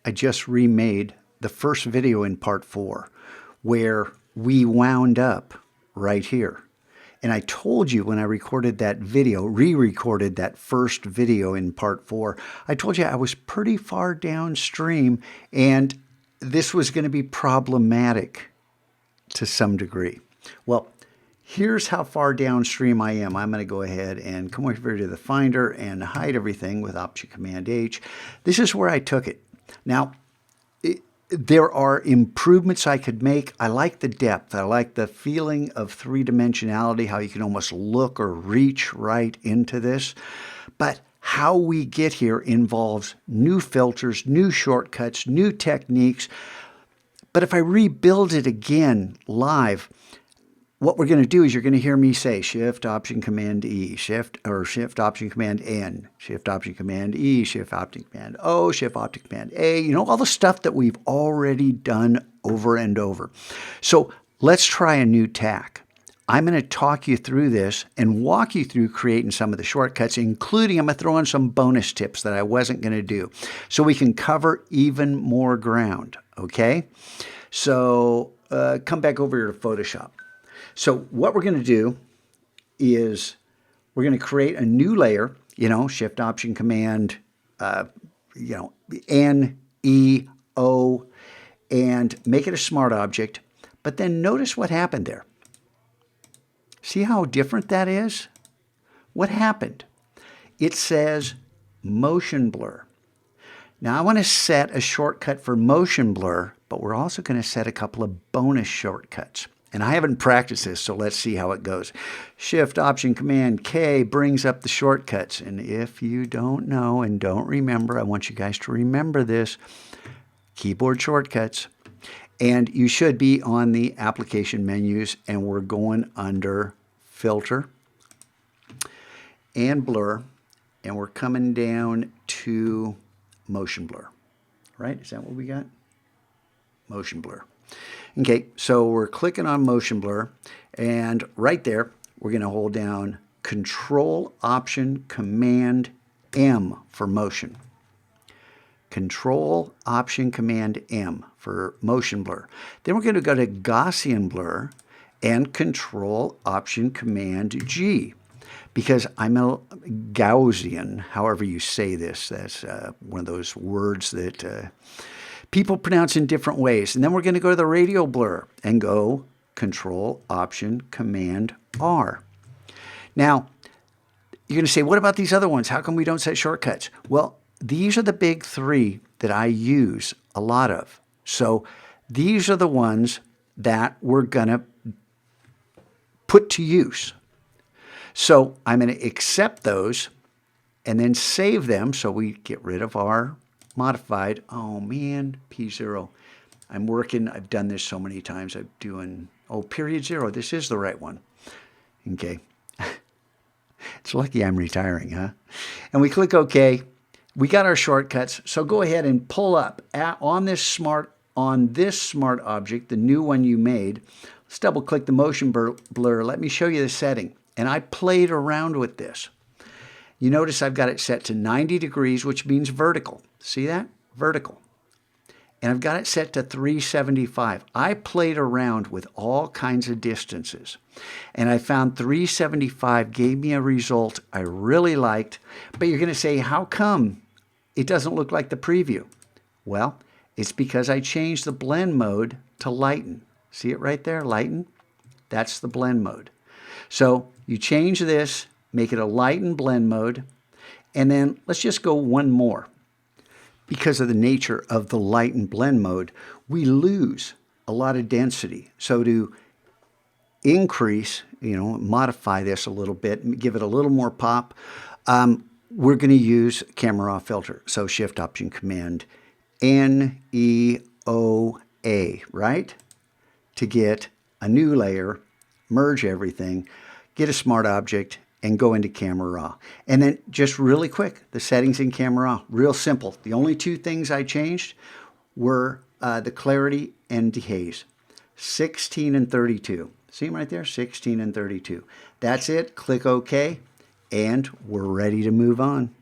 I just remade the first video in part 4 where we wound up right here. And I told you when I recorded that video, re-recorded that first video in part 4, I told you I was pretty far downstream and this was going to be problematic to some degree. Well, here's how far downstream I am. I'm going to go ahead and come over to the Finder and hide everything with Option-Command-H. This is where I took it. Now, there are improvements I could make. I like the depth. I like the feeling of three-dimensionality, how you can almost look or reach right into this. But how we get here involves new filters, new shortcuts, new techniques. But if I rebuild it again live, what we're going to do is you're going to hear me say Shift Option Command E, Shift Option Command N, Shift Option Command E, Shift Option Command O, Shift Option Command A, you know, all the stuff that we've already done over and over. So let's try a new tack. I'm going to talk you through this and walk you through creating some of the shortcuts, including I'm going to throw in some bonus tips that I wasn't going to do so we can cover even more ground, okay? So come back over here to Photoshop. So what we're going to do is we're going to create a new layer, you know, Shift Option Command, you know, N, E, O, and make it a smart object. But then notice what happened there. See how different that is? What happened? It says motion blur. Now I want to set a shortcut for motion blur, but we're also going to set a couple of bonus shortcuts. And I haven't practiced this, so let's see how it goes. Shift Option Command K brings up the shortcuts. And if you don't know and don't remember, I want you guys to remember this. Keyboard shortcuts. And you should be on the application menus, and we're going under Filter and Blur, and we're coming down to Motion Blur. Right? Is that what we got? Motion Blur. Okay, so we're clicking on Motion Blur, and right there, we're going to hold down Control Option Command M for motion. Control Option Command M for motion blur. Then we're going to go to Gaussian blur and Control Option Command G, because I'm a Gaussian, however you say this. That's one of those words that people pronounce in different ways. And then we're going to go to the radial blur and go Control Option Command R. Now, you're going to say, what about these other ones? How come we don't set shortcuts? Well, these are the big three that I use a lot of. So these are the ones that we're going to put to use. So I'm going to accept those and then save them so we get rid of our modified. Oh man, P0. I'm working, I've done this so many times. I'm doing, period 0. This is the right one. Okay. It's lucky I'm retiring, huh? And we click OK. We got our shortcuts. So go ahead and pull up on this smart object, the new one you made. Let's double click the motion blur. Let me show you the setting. And I played around with this. You notice I've got it set to 90 degrees, which means vertical. See that? Vertical. And I've got it set to 375. I played around with all kinds of distances. And I found 375 gave me a result I really liked. But you're going to say, how come it doesn't look like the preview? Well, it's because I changed the blend mode to lighten. See it right there? Lighten. That's the blend mode. So you change this, make it a lighten blend mode. And then let's just go one more. Because of the nature of the light and blend mode, we lose a lot of density. So to increase, modify this a little bit, give it a little more pop, we're going to use camera off filter. So Shift Option Command NEOA, right? To get a new layer, merge everything, get a smart object, and go into Camera Raw. And then just really quick, the settings in Camera Raw, real simple. The only two things I changed were the clarity and dehaze, 16 and 32. See them right there, 16 and 32. That's it, click OK, and we're ready to move on.